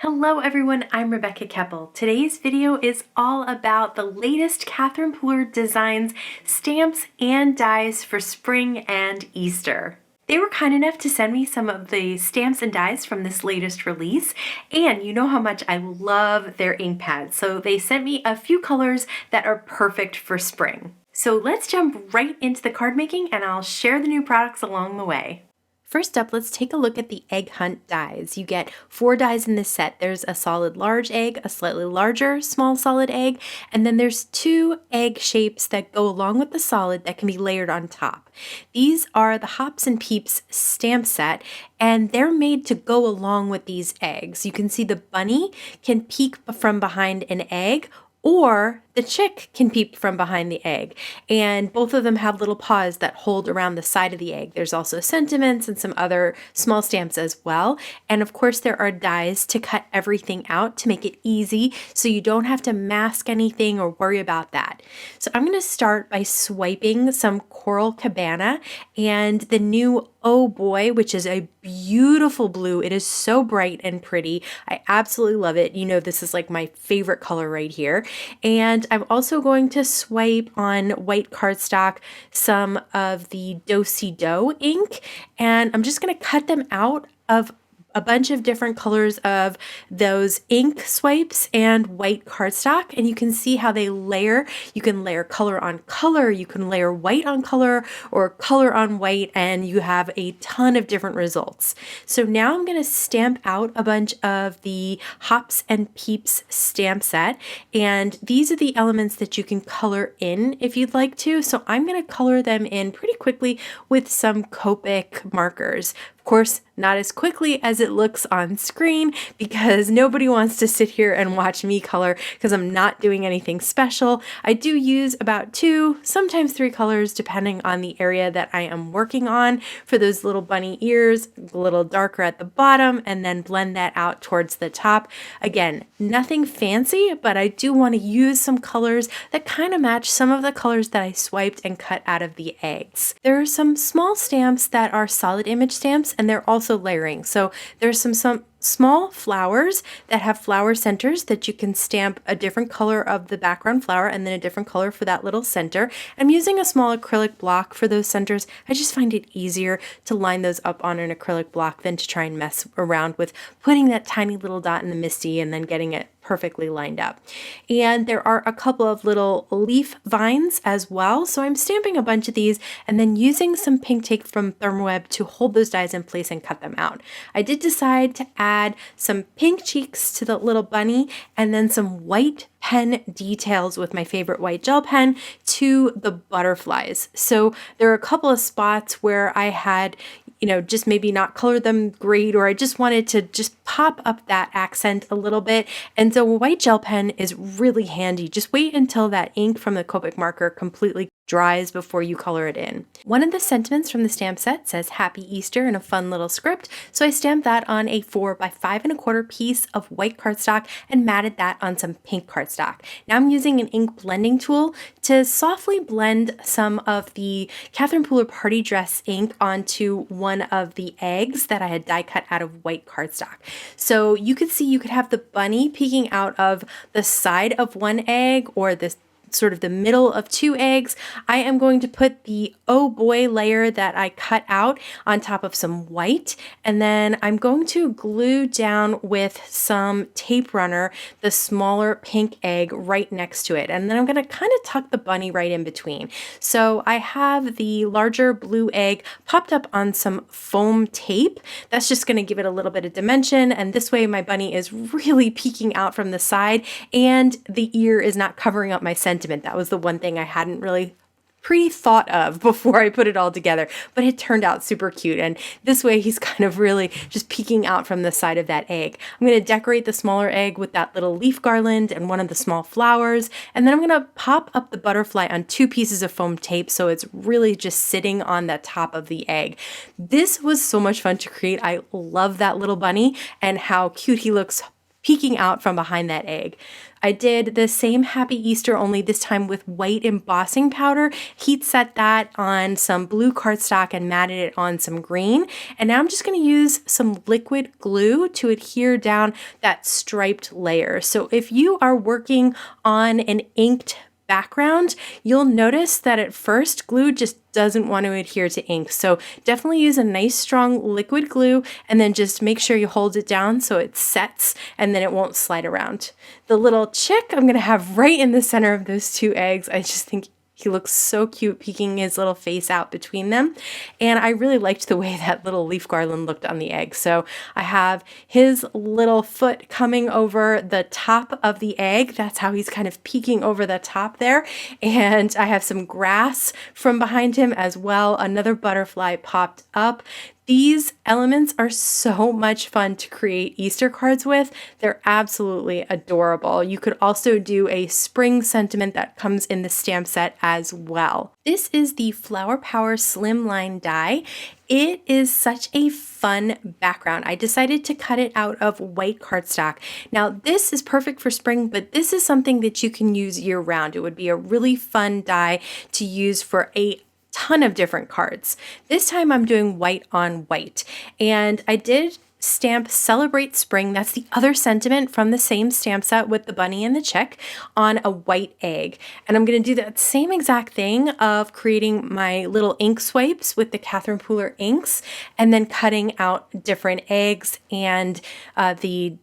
Hello everyone, I'm Rebecca Keppel. Today's video is all about the latest Catherine Pooler Designs stamps and dies for spring and Easter. They were kind enough to send me some of the stamps and dies from this latest release, and you know how much I love their ink pads, so they sent me a few colors that are perfect for spring. So let's jump right into the card making and I'll share the new products along the way. First up, let's take a look at the Egg Hunt dies. You get 4 dies in this set. There's a solid large egg, a slightly larger small solid egg, and then there's 2 egg shapes that go along with the solid that can be layered on top. These are the Hops and Peeps stamp set, and they're made to go along with these eggs. You can see the bunny can peek from behind an egg, or the chick can peep from behind the egg, and both of them have little paws that hold around the side of the egg. There's also sentiments and some other small stamps as well, and of course there are dies to cut everything out to make it easy so you don't have to mask anything or worry about that. So I'm going to start by swiping some Coral Cabana and the new Oh Boy, which is a beautiful blue. It is so bright and pretty. I absolutely love it. You know, this is like my favorite color right here. And I'm also going to swipe on white cardstock some of the Do-Si-Do ink, and I'm just going to cut them out of a bunch of different colors of those ink swipes and white cardstock, and you can see how they layer. You can layer color on color, you can layer white on color or color on white, and you have a ton of different results. So now I'm going to stamp out a bunch of the Hops and Peeps stamp set, and these are the elements that you can color in if you'd like to. So I'm going to color them in pretty quickly with some Copic markers. Of course, not as quickly as it looks on screen because nobody wants to sit here and watch me color because I'm not doing anything special. I do use about 2, sometimes 3 colors depending on the area that I am working on for those little bunny ears, a little darker at the bottom, and then blend that out towards the top. Again, nothing fancy, but I do want to use some colors that kind of match some of the colors that I swiped and cut out of the eggs. There are some small stamps that are solid image stamps, and they're also layering. So there's some small flowers that have flower centers that you can stamp a different color of the background flower and then a different color for that little center. I'm using a small acrylic block for those centers. I just find it easier to line those up on an acrylic block than to try and mess around with putting that tiny little dot in the MISTI and then getting it perfectly lined up. And there are a couple of little leaf vines as well. So I'm stamping a bunch of these and then using some pink tape from Thermoweb to hold those dies in place and cut them out. I did decide to add some pink cheeks to the little bunny and then some white pen details with my favorite white gel pen to the butterflies. So there are a couple of spots where I had just maybe not colored them great, or I just wanted to just pop up that accent a little bit. And so a white gel pen is really handy. Just wait until that ink from the Copic marker completely dries before you color it in. One of the sentiments from the stamp set says Happy Easter in a fun little script, so I stamped that on a 4 by 5 1/4 piece of white cardstock and matted that on some pink cardstock. Now I'm using an ink blending tool to softly blend some of the Catherine Pooler Party Dress ink onto one of the eggs that I had die cut out of white cardstock. So you could see you could have the bunny peeking out of the side of one egg or the sort of the middle of 2 eggs. I am going to put the Oh Boy layer that I cut out on top of some white, and then I'm going to glue down with some tape runner the smaller pink egg right next to it, and then I'm going to kind of tuck the bunny right in between. So I have the larger blue egg popped up on some foam tape. That's just going to give it a little bit of dimension, and this way my bunny is really peeking out from the side and the ear is not covering up my sentiment. That was the one thing I hadn't really pre-thought of before I put it all together, but it turned out super cute. And this way he's kind of really just peeking out from the side of that egg. I'm going to decorate the smaller egg with that little leaf garland and one of the small flowers. And then I'm going to pop up the butterfly on 2 pieces of foam tape so it's really just sitting on the top of the egg. This was so much fun to create. I love that little bunny and how cute he looks peeking out from behind that egg. I did the same Happy Easter, only this time with white embossing powder. Heat set that on some blue cardstock and matted it on some green. And now I'm just going to use some liquid glue to adhere down that striped layer. So if you are working on an inked background, you'll notice that at first glue just doesn't want to adhere to ink. So definitely use a nice strong liquid glue and then just make sure you hold it down so it sets and then it won't slide around. The little chick I'm going to have right in the center of those two eggs. I just think he looks so cute peeking his little face out between them. And I really liked the way that little leaf garland looked on the egg. So I have his little foot coming over the top of the egg. That's how he's kind of peeking over the top there. And I have some grass from behind him as well. Another butterfly popped up. These elements are so much fun to create Easter cards with. They're absolutely adorable. You could also do a spring sentiment that comes in the stamp set as well. This is the Flower Power Slimline die. It is such a fun background. I decided to cut it out of white cardstock. Now this is perfect for spring, but this is something that you can use year round. It would be a really fun die to use for a ton of different cards. This time I'm doing white on white, and I did stamp Celebrate Spring. That's the other sentiment from the same stamp set with the bunny and the chick on a white egg. And I'm going to do that same exact thing of creating my little ink swipes with the Catherine Pooler inks and then cutting out different eggs and the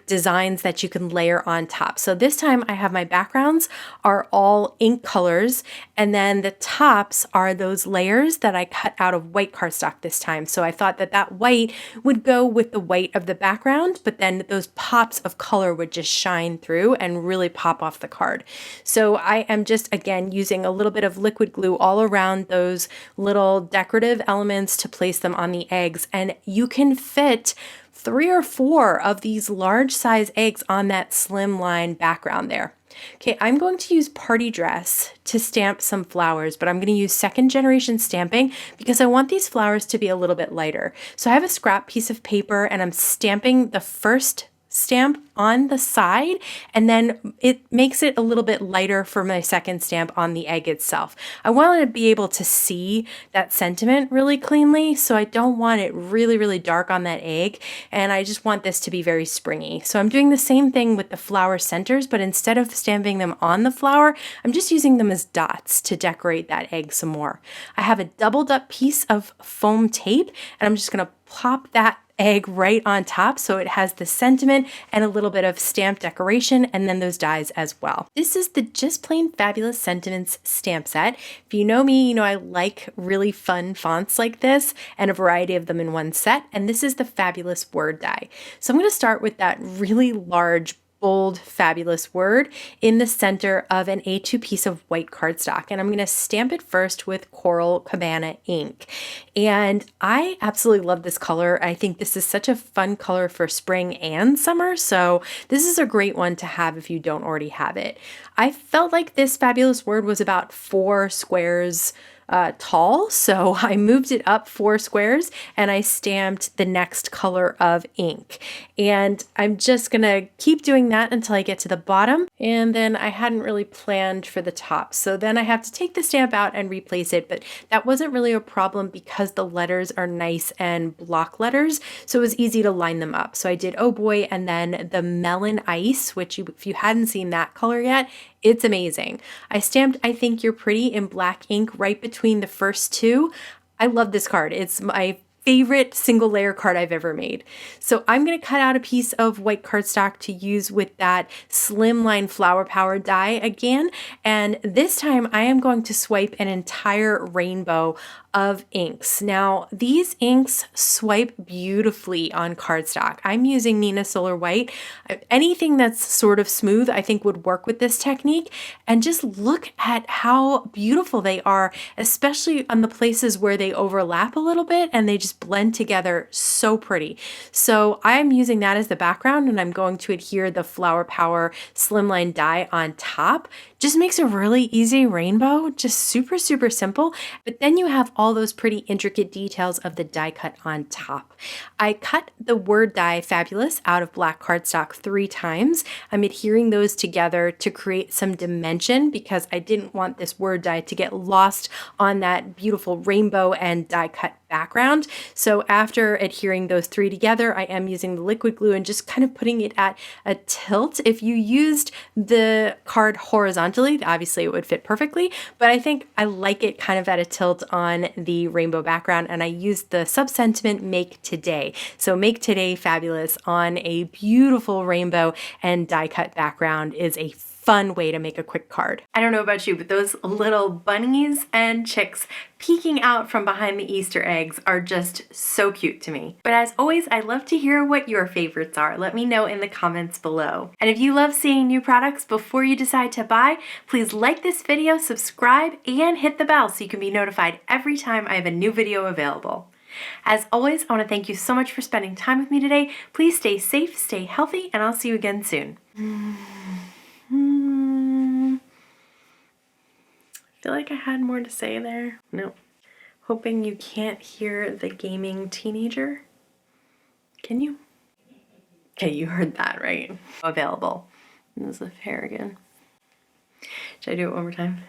designs that you can layer on top. So this time I have my backgrounds are all ink colors, and then the tops are those layers that I cut out of white cardstock this time. So I thought that that white would go with the white of the background, but then those pops of color would just shine through and really pop off the card. So I am just, again, using a little bit of liquid glue all around those little decorative elements to place them on the eggs, and you can fit 3 or 4 of these large size eggs on that slimline background there. Okay, I'm going to use Party Dress to stamp some flowers, but I'm going to use second generation stamping because I want these flowers to be a little bit lighter. So I have a scrap piece of paper and I'm stamping the first stamp on the side, and then it makes it a little bit lighter for my second stamp on the egg itself. I want to be able to see that sentiment really cleanly, so I don't want it really, really dark on that egg, and I just want this to be very springy. So I'm doing the same thing with the flower centers, but instead of stamping them on the flower, I'm just using them as dots to decorate that egg some more. I have a doubled up piece of foam tape, and I'm just going to plop that egg right on top so it has the sentiment and a little bit of stamp decoration and then those dies as well. This is the Just Plain Fabulous Sentiments stamp set. If you know me, you know I like really fun fonts like this and a variety of them in one set, and this is the Fabulous Word die. So I'm going to start with that really large bold, fabulous word in the center of an A2 piece of white cardstock. And I'm going to stamp it first with Coral Cabana ink. And I absolutely love this color. I think this is such a fun color for spring and summer. So this is a great one to have if you don't already have it. I felt like this fabulous word was about 4 squares tall, so I moved it up 4 squares and I stamped the next color of ink. And I'm just gonna keep doing that until I get to the bottom, and then I hadn't really planned for the top. So then I have to take the stamp out and replace it, but that wasn't really a problem because the letters are nice and block letters, so it was easy to line them up. So I did Oh Boy and then the Melon Ice, which if you hadn't seen that color yet, it's amazing. I stamped I Think You're Pretty in black ink right between the first 2. I love this card. It's my favorite single layer card I've ever made. So I'm going to cut out a piece of white cardstock to use with that Slimline Flower Power die again. And this time I am going to swipe an entire rainbow of inks. Now these inks swipe beautifully on cardstock. I'm using Nina Solar White. Anything that's sort of smooth I think would work with this technique, and just look at how beautiful they are, especially on the places where they overlap a little bit and they just blend together so pretty. So I'm using that as the background, and I'm going to adhere the Flower Power Slimline die on top. Just makes a really easy rainbow, just super, super simple. But then you have all those pretty intricate details of the die cut on top. I cut the word die Fabulous out of black cardstock 3 times. I'm adhering those together to create some dimension because I didn't want this word die to get lost on that beautiful rainbow and die cut background. So after adhering those 3 together, I am using the liquid glue and just kind of putting it at a tilt. If you used the card horizontally, obviously it would fit perfectly, but I think I like it kind of at a tilt on the rainbow background, and I used the sub-sentiment Make Today. So Make Today Fabulous on a beautiful rainbow and die cut background is a fun way to make a quick card. I don't know about you, but those little bunnies and chicks peeking out from behind the Easter eggs are just so cute to me. But as always, I'd love to hear what your favorites are. Let me know in the comments below. And if you love seeing new products before you decide to buy, please like this video, subscribe, and hit the bell so you can be notified every time I have a new video available. As always, I want to thank you so much for spending time with me today. Please stay safe, stay healthy, and I'll see you again soon. I feel like I had more to say there. No. Hoping you can't hear the gaming teenager. Can you? Okay, you heard that, right? Available. This is the hair again. Should I do it one more time?